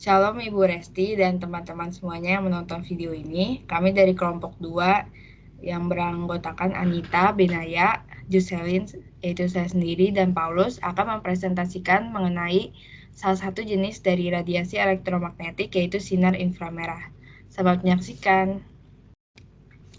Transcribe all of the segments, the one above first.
Shalom Ibu Resti dan teman-teman semuanya yang menonton video ini. Kami dari kelompok 2 yang beranggotakan Anita, Benaya, Jocelyn, yaitu saya sendiri, dan Paulus akan mempresentasikan mengenai salah satu jenis dari radiasi elektromagnetik yaitu sinar inframerah. Selamat menyaksikan.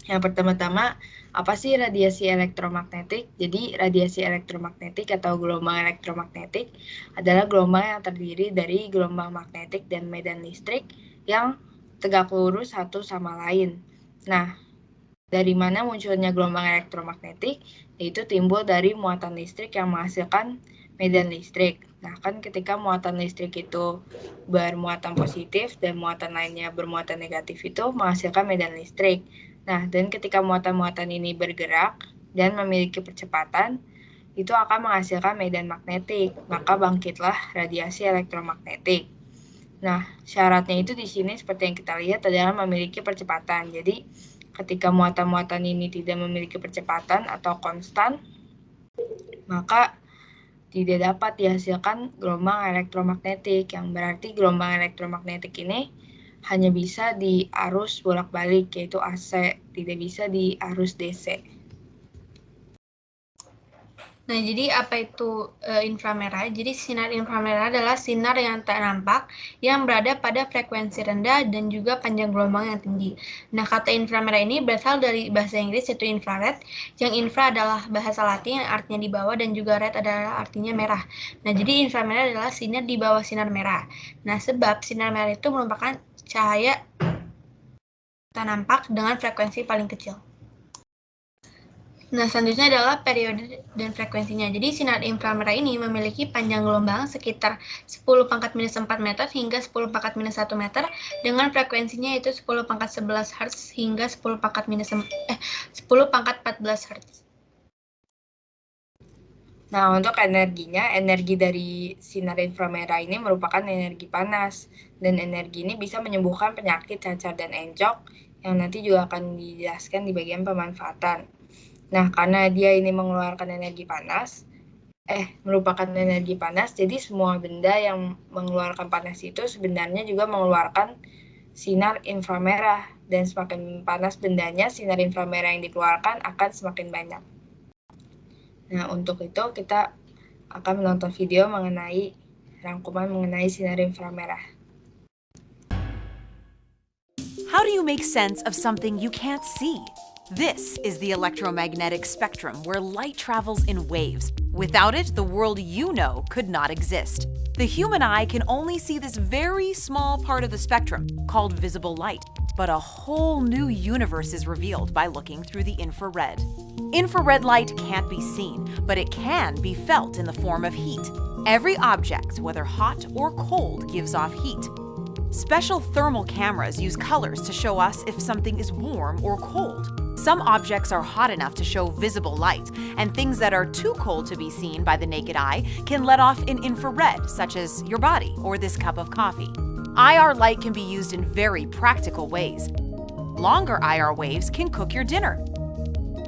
Yang pertama-tama, apa sih radiasi elektromagnetik? Jadi, radiasi elektromagnetik atau gelombang elektromagnetik adalah gelombang yang terdiri dari gelombang magnetik dan medan listrik yang tegak lurus satu sama lain. Nah, dari mana munculnya gelombang elektromagnetik? Yaitu timbul dari muatan listrik yang menghasilkan medan listrik. Nah, kan ketika muatan listrik itu bermuatan positif dan muatan lainnya bermuatan negatif itu menghasilkan medan listrik. Nah, dan ketika muatan-muatan ini bergerak dan memiliki percepatan, itu akan menghasilkan medan magnetik, maka bangkitlah radiasi elektromagnetik. Nah, syaratnya itu di sini seperti yang kita lihat adalah memiliki percepatan. Jadi, ketika muatan-muatan ini tidak memiliki percepatan atau konstan, maka tidak dapat dihasilkan gelombang elektromagnetik, yang berarti gelombang elektromagnetik ini hanya bisa di arus bolak-balik, yaitu AC, tidak bisa di arus DC. Nah, jadi apa itu inframerah? Jadi sinar inframerah adalah sinar yang tak nampak yang berada pada frekuensi rendah dan juga panjang gelombang yang tinggi. Nah, kata inframerah ini berasal dari bahasa Inggris yaitu infrared, yang infra adalah bahasa Latin yang artinya di bawah dan juga red adalah artinya merah. Nah, jadi inframerah adalah sinar di bawah sinar merah. Nah, sebab sinar merah itu merupakan cahaya tak nampak dengan frekuensi paling kecil. Nah, selanjutnya adalah periode dan frekuensinya. Jadi, sinar inframerah ini memiliki panjang gelombang sekitar 10 pangkat minus 4 meter hingga 10 pangkat minus 1 meter dengan frekuensinya yaitu 10 pangkat 11 Hz hingga 10 pangkat 10 pangkat 14 Hz. Nah, untuk energinya, energi dari sinar inframerah ini merupakan energi panas, dan energi ini bisa menyembuhkan penyakit cacar dan encok, yang nanti juga akan dijelaskan di bagian pemanfaatan. Nah, karena dia ini merupakan energi panas, jadi semua benda yang mengeluarkan panas itu sebenarnya juga mengeluarkan sinar inframerah, dan semakin panas bendanya, sinar inframerah yang dikeluarkan akan semakin banyak. Nah, untuk itu kita akan menonton video mengenai rangkuman mengenai sinar inframerah. How do you make sense of something you can't see? This is the electromagnetic spectrum, where light travels in waves. Without it, the world you know could not exist. The human eye can only see this very small part of the spectrum, called visible light, but a whole new universe is revealed by looking through the infrared. Infrared light can't be seen, but it can be felt in the form of heat. Every object, whether hot or cold, gives off heat. Special thermal cameras use colors to show us if something is warm or cold. Some objects are hot enough to show visible light, and things that are too cold to be seen by the naked eye can let off an infrared, such as your body or this cup of coffee. IR light can be used in very practical ways. Longer IR waves can cook your dinner.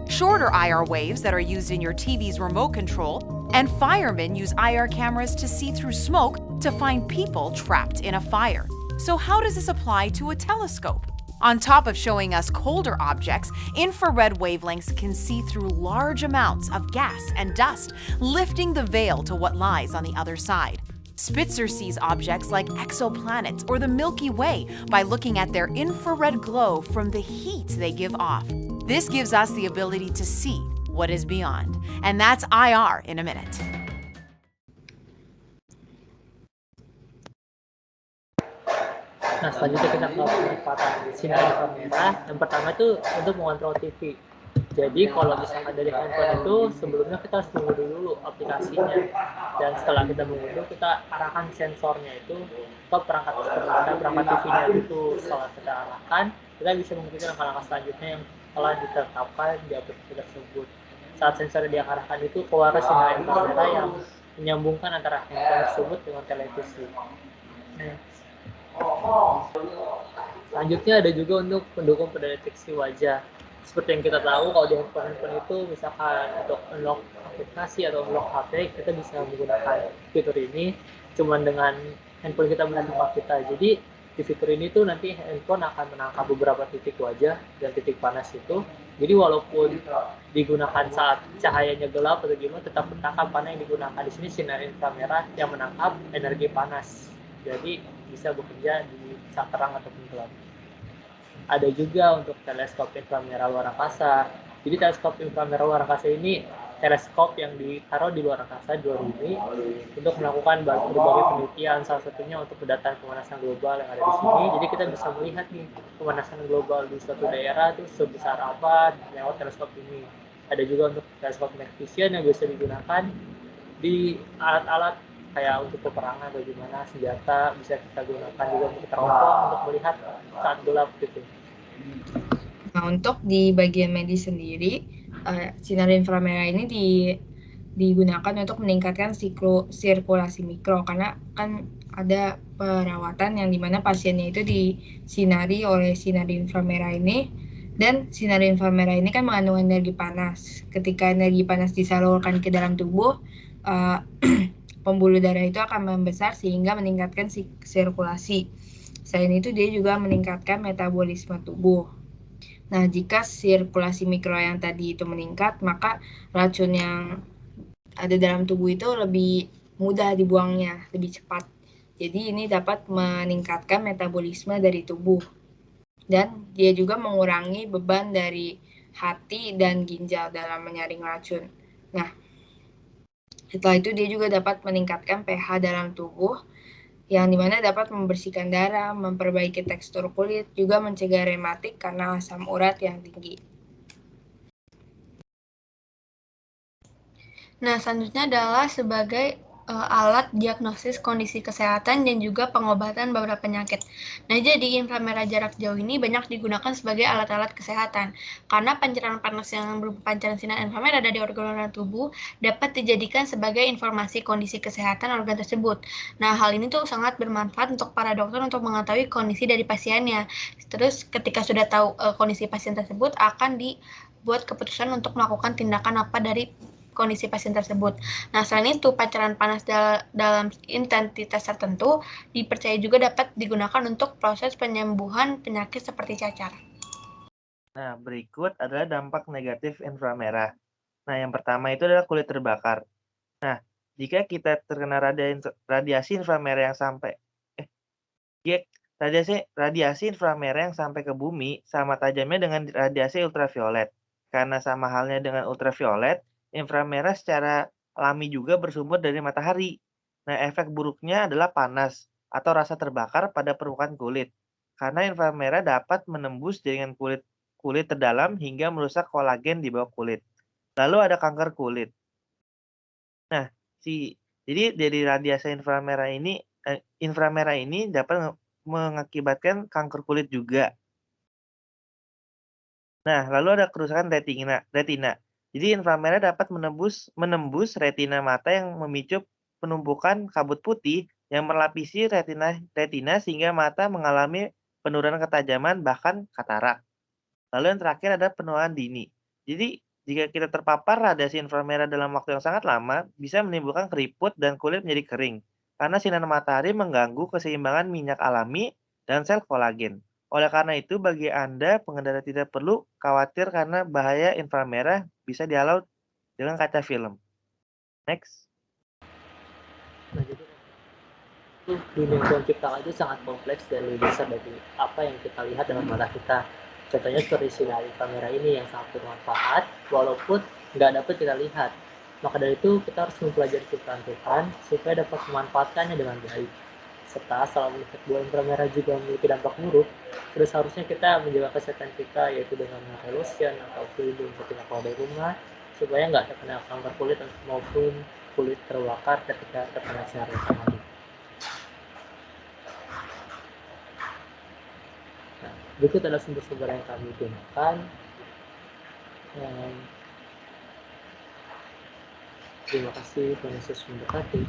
Shorter IR waves that are used in your TV's remote control, and firemen use IR cameras to see through smoke to find people trapped in a fire. So how does this apply to a telescope? On top of showing us colder objects, infrared wavelengths can see through large amounts of gas and dust, lifting the veil to what lies on the other side. Spitzer sees objects like exoplanets or the Milky Way by looking at their infrared glow from the heat they give off. This gives us the ability to see what is beyond. And that's IR in a minute. Nah, selanjutnya kita ke pemanfaatan sinar inframerah. Yang pertama itu untuk mengontrol TV. Jadi kalau misalkan dari handphone itu sebelumnya kita harus mengunduh dulu aplikasinya, dan setelah kita mengunduh kita arahkan sensornya itu ke perangkat TV-nya itu. Setelah kita arahkan, kita bisa mengikuti langkah-langkah selanjutnya yang telah ditetapkan di aplikasi tersebut. Saat sensor diarahkan itu keluar sinar inframerah yang menyambungkan antara handphone tersebut dengan televisi. Selanjutnya ada juga untuk pendukung pendeteksi wajah. Seperti yang kita tahu, kalau di handphone itu misalkan untuk unlock aplikasi atau unlock HP, kita bisa menggunakan fitur ini. Cuman dengan handphone kita menangkap kita. Jadi di fitur ini tuh nanti handphone akan menangkap beberapa titik wajah dan titik panas itu. Jadi walaupun digunakan saat cahayanya gelap atau gimana, tetap tertangkap karena yang digunakan di sini sinar inframerah yang menangkap energi panas. Jadi bisa bekerja di saat terang ataupun gelap. Ada juga untuk teleskop inframerah luar angkasa. Jadi teleskop inframerah luar angkasa ini teleskop yang ditaruh di luar angkasa di luar bumi untuk melakukan berbagai penelitian, salah satunya untuk pendataan pemanasan global yang ada di sini. Jadi kita bisa melihat nih pemanasan global di suatu daerah itu sebesar apa lewat teleskop ini. Ada juga untuk teleskop night vision yang bisa digunakan di alat-alat kayak untuk peperangan atau gimana, senjata bisa kita gunakan juga untuk teropong untuk melihat saat gelap gitu. Nah, untuk di bagian medis sendiri, sinar inframerah ini digunakan untuk meningkatkan sirkulasi mikro, karena kan ada perawatan yang dimana pasiennya itu disinari oleh sinar inframerah ini, dan sinar inframerah ini kan mengandung energi panas. Ketika energi panas disalurkan ke dalam tubuh, pembuluh darah itu akan membesar sehingga meningkatkan sirkulasi. Selain itu, dia juga meningkatkan metabolisme tubuh. Nah, jika sirkulasi mikro yang tadi itu meningkat, maka racun yang ada dalam tubuh itu lebih mudah dibuangnya, lebih cepat. Jadi ini dapat meningkatkan metabolisme dari tubuh. Dan dia juga mengurangi beban dari hati dan ginjal dalam menyaring racun. Nah, setelah itu dia juga dapat meningkatkan pH dalam tubuh, yang dimana dapat membersihkan darah, memperbaiki tekstur kulit, juga mencegah rematik karena asam urat yang tinggi. Nah, selanjutnya adalah sebagai alat diagnosis kondisi kesehatan dan juga pengobatan beberapa penyakit. Nah, jadi inframerah jarak jauh ini banyak digunakan sebagai alat-alat kesehatan karena pancaran panas yang berupa pancaran sinar inframerah dari organ-organ tubuh dapat dijadikan sebagai informasi kondisi kesehatan organ tersebut. Nah, hal ini tuh sangat bermanfaat untuk para dokter untuk mengetahui kondisi dari pasiennya. Terus ketika sudah tahu kondisi pasien tersebut, akan dibuat keputusan untuk melakukan tindakan apa dari kondisi pasien tersebut. Nah, selain itu, pancaran panas dalam intensitas tertentu dipercaya juga dapat digunakan untuk proses penyembuhan penyakit seperti cacar. Nah, berikut adalah dampak negatif inframerah. Nah, yang pertama itu adalah kulit terbakar. Nah, jika kita terkena radiasi inframerah yang sampai radiasi inframerah yang sampai ke bumi sama tajamnya dengan radiasi ultraviolet. Karena sama halnya dengan ultraviolet, inframerah secara alami juga bersumber dari matahari. Nah, efek buruknya adalah panas atau rasa terbakar pada permukaan kulit. Karena inframerah dapat menembus jaringan kulit terdalam hingga merusak kolagen di bawah kulit. Lalu ada kanker kulit. Nah, jadi dari radiasi inframerah ini dapat mengakibatkan kanker kulit juga. Nah, lalu ada kerusakan retina. Jadi inframerah dapat menembus retina mata yang memicu penumpukan kabut putih yang melapisi retina sehingga mata mengalami penurunan ketajaman bahkan katarak. Lalu yang terakhir ada penuaan dini. Jadi jika kita terpapar radiasi inframerah dalam waktu yang sangat lama, bisa menimbulkan keriput dan kulit menjadi kering. Karena sinar matahari mengganggu keseimbangan minyak alami dan sel kolagen. Oleh karena itu, bagi Anda, pengendara tidak perlu khawatir karena bahaya inframerah bisa dihalau dengan kaca film. Next. Nah, jadi dunia yang Tuhan ciptakan itu sangat kompleks dan lebih besar dari apa yang kita lihat dalam mata kita. Contohnya seperti sinar inframerah ini yang sangat bermanfaat, walaupun nggak dapat kita lihat. Maka dari itu kita harus mempelajari ciptaan Tuhan supaya dapat memanfaatkannya dengan baik. Serta salah melihat buah inframerah juga memiliki dampak buruk, terus harusnya kita menjaga kesehatan kita yaitu dengan memakai lotion atau pelindung ketika keluar dari rumah supaya nggak terkena kanker kulit maupun kulit terbakar ketika terkena sinar matahari. Nah, berikut adalah sumber-sumber yang kami gunakan. Terima kasih, Tuhan Yesus memberkati.